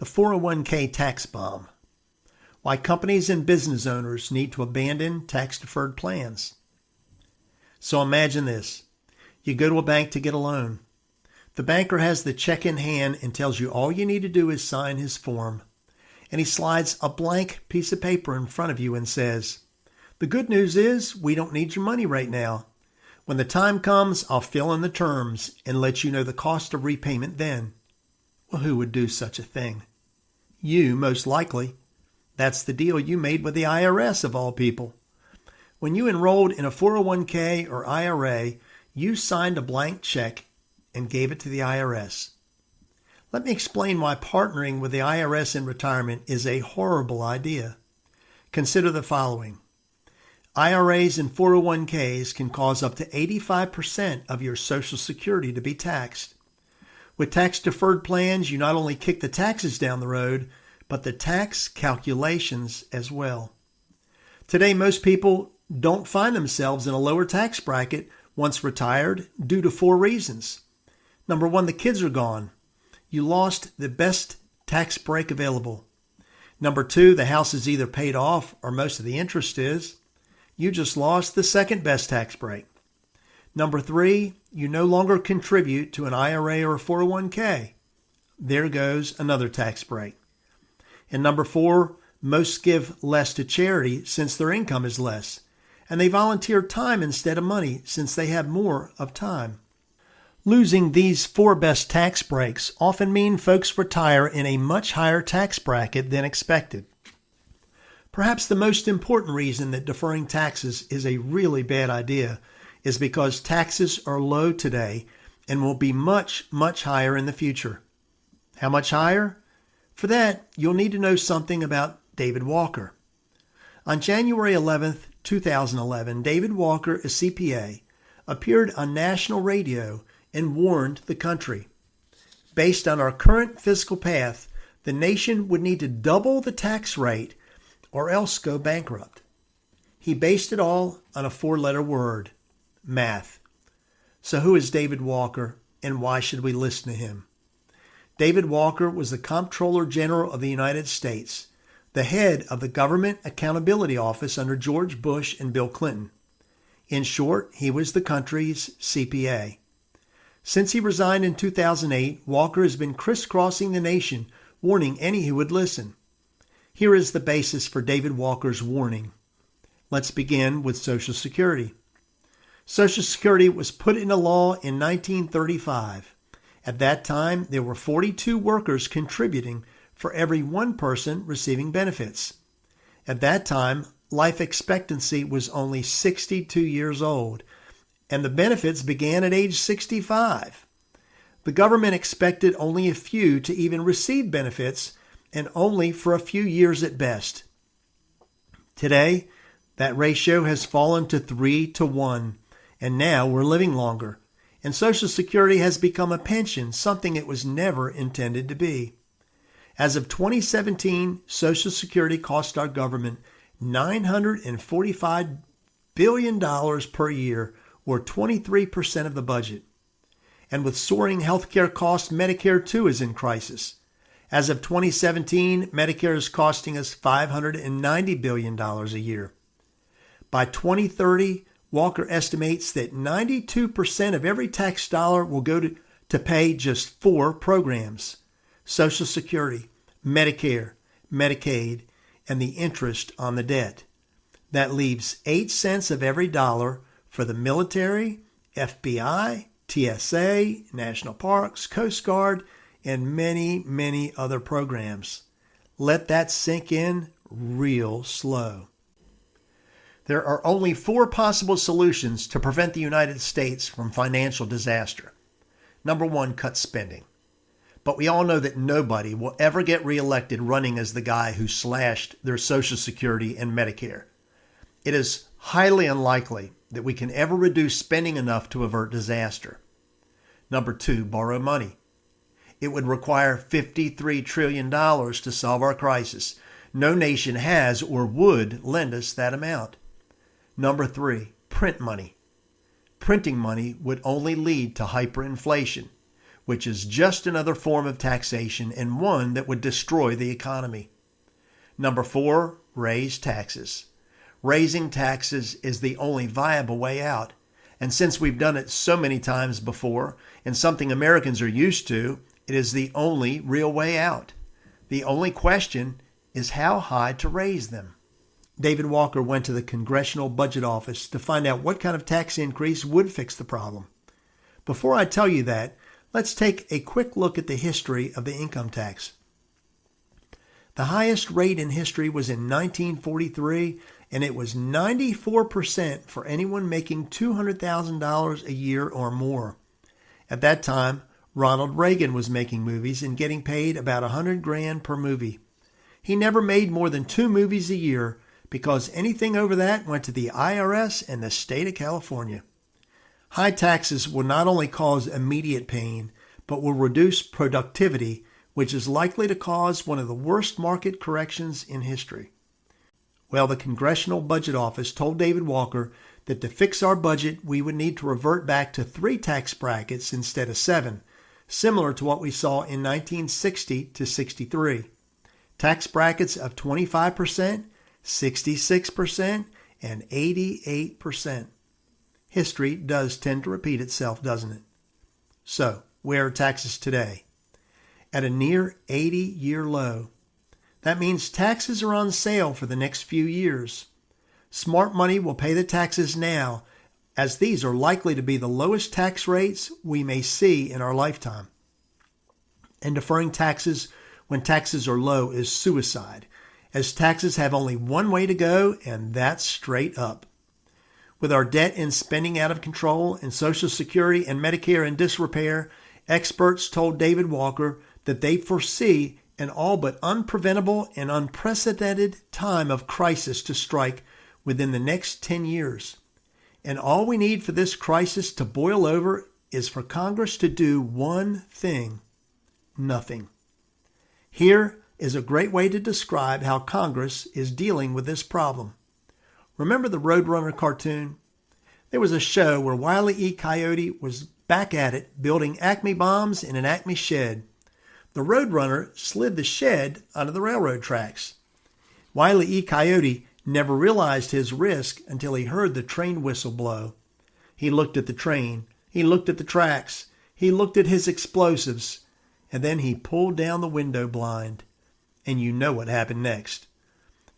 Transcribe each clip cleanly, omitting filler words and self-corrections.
The 401k tax bomb. Why companies and business owners need to abandon tax-deferred plans. So imagine this. You go to a bank to get a loan. The banker has the check in hand and tells you all you need to do is sign his form. And he slides a blank piece of paper in front of you and says, "The good news is we don't need your money right now. When the time comes, I'll fill in the terms and let you know the cost of repayment then." Well, who would do such a thing? You, most likely. That's the deal you made with the IRS of all people. When you enrolled in a 401k or IRA, you signed a blank check and gave it to the IRS. Let me explain why partnering with the IRS in retirement is a horrible idea. Consider the following. IRAs and 401ks can cause up to 85% of your Social Security to be taxed. With tax-deferred plans, you not only kick the taxes down the road, but the tax calculations as well. Today, most people don't find themselves in a lower tax bracket once retired due to 4 reasons. Number 1, the kids are gone. You lost the best tax break available. Number 2, the house is either paid off or most of the interest is. You just lost the second best tax break. Number 3, you no longer contribute to an IRA or a 401k. There goes another tax break. And number 4, most give less to charity since their income is less. And they volunteer time instead of money since they have more of time. Losing these 4 best tax breaks often mean folks retire in a much higher tax bracket than expected. Perhaps the most important reason that deferring taxes is a really bad idea is because taxes are low today and will be much, much higher in the future. How much higher? For that, you'll need to know something about David Walker. On January 11th, 2011, David Walker, a CPA, appeared on national radio and warned the country. Based on our current fiscal path, the nation would need to double the tax rate or else go bankrupt. He based it all on a 4-letter word, math. So who is David Walker and why should we listen to him? David Walker was the Comptroller General of the United States, the head of the Government Accountability Office under George Bush and Bill Clinton. In short, he was the country's CPA. Since he resigned in 2008, Walker has been crisscrossing the nation, warning any who would listen. Here is the basis for David Walker's warning. Let's begin with Social Security. Social Security was put into law in 1935. At that time, there were 42 workers contributing for every 1 person receiving benefits. At that time, life expectancy was only 62 years old, and the benefits began at age 65. The government expected only a few to even receive benefits, and only for a few years at best. Today, that ratio has fallen to 3 to 1, and now we're living longer, and Social Security has become a pension, something it was never intended to be. As of 2017, Social Security cost our government $945 billion per year, or 23% of the budget. And with soaring healthcare costs, Medicare too is in crisis. As of 2017, Medicare is costing us $590 billion a year. By 2030, Walker estimates that 92% of every tax dollar will go to pay just 4 programs: Social Security, Medicare, Medicaid, and the interest on the debt. That leaves 8 cents of every dollar for the military, FBI, TSA, National Parks, Coast Guard, and many, many other programs. Let that sink in real slow. There are only 4 possible solutions to prevent the United States from financial disaster. Number 1, cut spending. But we all know that nobody will ever get reelected running as the guy who slashed their Social Security and Medicare. It is highly unlikely that we can ever reduce spending enough to avert disaster. Number 2, borrow money. It would require $53 trillion to solve our crisis. No nation has or would lend us that amount. Number 3, print money. Printing money would only lead to hyperinflation. which is just another form of taxation and one that would destroy the economy. Number 4, raise taxes. Raising taxes is the only viable way out. And since we've done it so many times before, and something Americans are used to, it is the only real way out. The only question is how high to raise them. David Walker went to the Congressional Budget Office to find out what kind of tax increase would fix the problem. Before I tell you that, let's take a quick look at the history of the income tax. The highest rate in history was in 1943, and it was 94% for anyone making $200,000 a year or more. At that time, Ronald Reagan was making movies and getting paid about $100,000 per movie. He never made more than 2 movies a year because anything over that went to the IRS and the state of California. High taxes will not only cause immediate pain, but will reduce productivity, which is likely to cause one of the worst market corrections in history. Well, the Congressional Budget Office told David Walker that to fix our budget, we would need to revert back to 3 tax brackets instead of 7, similar to what we saw in 1960 to 63. Tax brackets of 25%, 66%, and 88%. History does tend to repeat itself, doesn't it? So, where are taxes today? At a near 80-year low. That means taxes are on sale for the next few years. Smart money will pay the taxes now, as these are likely to be the lowest tax rates we may see in our lifetime. And deferring taxes when taxes are low is suicide, as taxes have only one way to go, and that's straight up. With our debt and spending out of control and Social Security and Medicare in disrepair, experts told David Walker that they foresee an all but unpreventable and unprecedented time of crisis to strike within the next 10 years. And all we need for this crisis to boil over is for Congress to do one thing: nothing. Here is a great way to describe how Congress is dealing with this problem. Remember the Roadrunner cartoon? There was a show where Wile E. Coyote was back at it building Acme bombs in an Acme shed. The Roadrunner slid the shed onto the railroad tracks. Wile E. Coyote never realized his risk until he heard the train whistle blow. He looked at the train. He looked at the tracks. He looked at his explosives. And then he pulled down the window blind. And you know what happened next.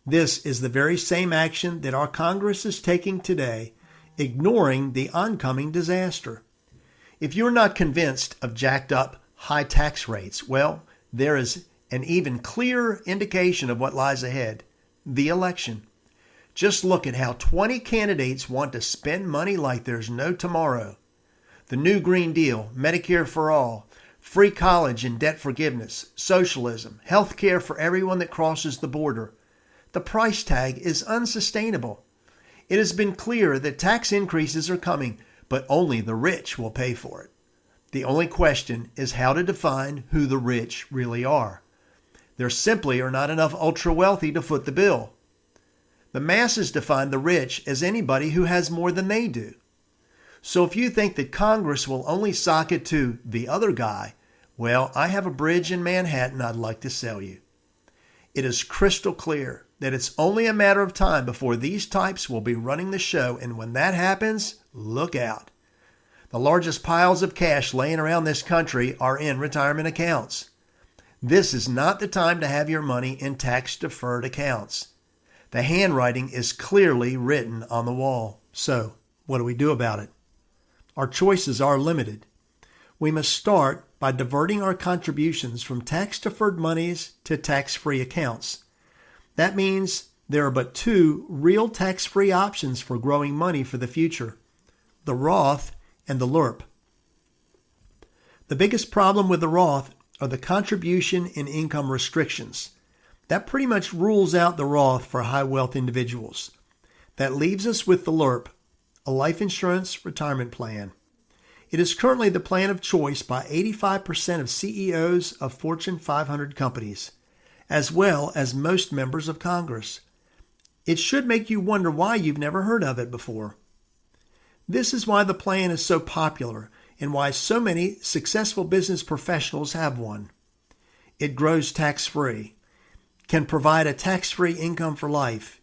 This is the very same action that our Congress is taking today, ignoring the oncoming disaster. If you're not convinced of jacked up high tax rates, well, there is an even clearer indication of what lies ahead: the election. Just look at how 20 candidates want to spend money like there's no tomorrow. The new Green Deal, Medicare for all, free college and debt forgiveness, socialism, health care for everyone that crosses the border. The price tag is unsustainable. It has been clear that tax increases are coming, but only the rich will pay for it. The only question is how to define who the rich really are. There simply are not enough ultra-wealthy to foot the bill. The masses define the rich as anybody who has more than they do. So if you think that Congress will only sock it to the other guy, well, I have a bridge in Manhattan I'd like to sell you. It is crystal clear that it's only a matter of time before these types will be running the show, and when that happens, look out. The largest piles of cash laying around this country are in retirement accounts. This is not the time to have your money in tax-deferred accounts. The handwriting is clearly written on the wall. So, what do we do about it? Our choices are limited. We must start by diverting our contributions from tax-deferred monies to tax-free accounts. That means there are but 2 real tax-free options for growing money for the future: the Roth and the LURP. The biggest problem with the Roth are the contribution and income restrictions. That pretty much rules out the Roth for high wealth individuals. That leaves us with the LURP, a life insurance retirement plan. It is currently the plan of choice by 85% of CEOs of Fortune 500 companies, as well as most members of Congress. It should make you wonder why you've never heard of it before. This is why the plan is so popular and why so many successful business professionals have one. It grows tax-free, can provide a tax-free income for life.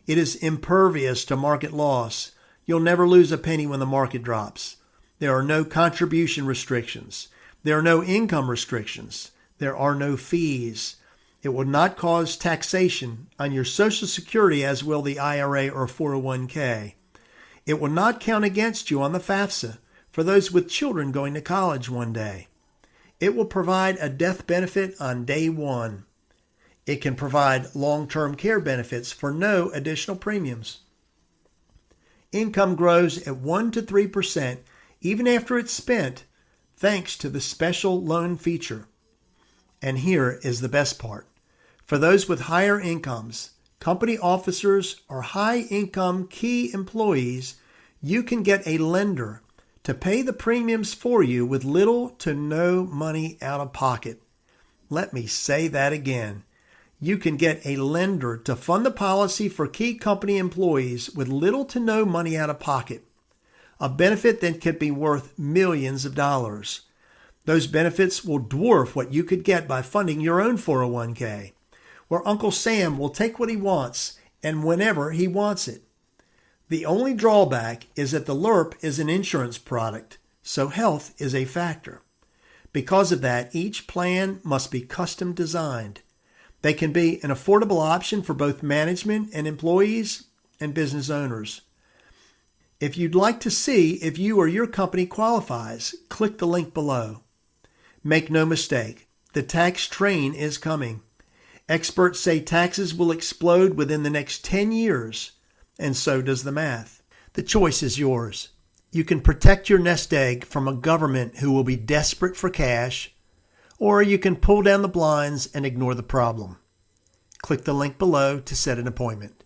It is impervious to market loss. You'll never lose a penny when the market drops. There are no contribution restrictions. There are no income restrictions. There are no fees. It will not cause taxation on your Social Security as will the IRA or 401k. It will not count against you on the FAFSA for those with children going to college one day. It will provide a death benefit on day one. It can provide long-term care benefits for no additional premiums. Income grows at 1 to 3% even after it's spent, thanks to the special loan feature. And here is the best part. For those with higher incomes, company officers, or high-income key employees, you can get a lender to pay the premiums for you with little to no money out of pocket. Let me say that again. You can get a lender to fund the policy for key company employees with little to no money out of pocket, a benefit that could be worth millions of dollars. Those benefits will dwarf what you could get by funding your own 401k, where Uncle Sam will take what he wants and whenever he wants it. The only drawback is that the LIRP is an insurance product, so health is a factor. Because of that, each plan must be custom designed. They can be an affordable option for both management and employees and business owners. If you'd like to see if you or your company qualifies, click the link below. Make no mistake, the tax train is coming. Experts say taxes will explode within the next 10 years, and so does the math. The choice is yours. You can protect your nest egg from a government who will be desperate for cash, or you can pull down the blinds and ignore the problem. Click the link below to set an appointment.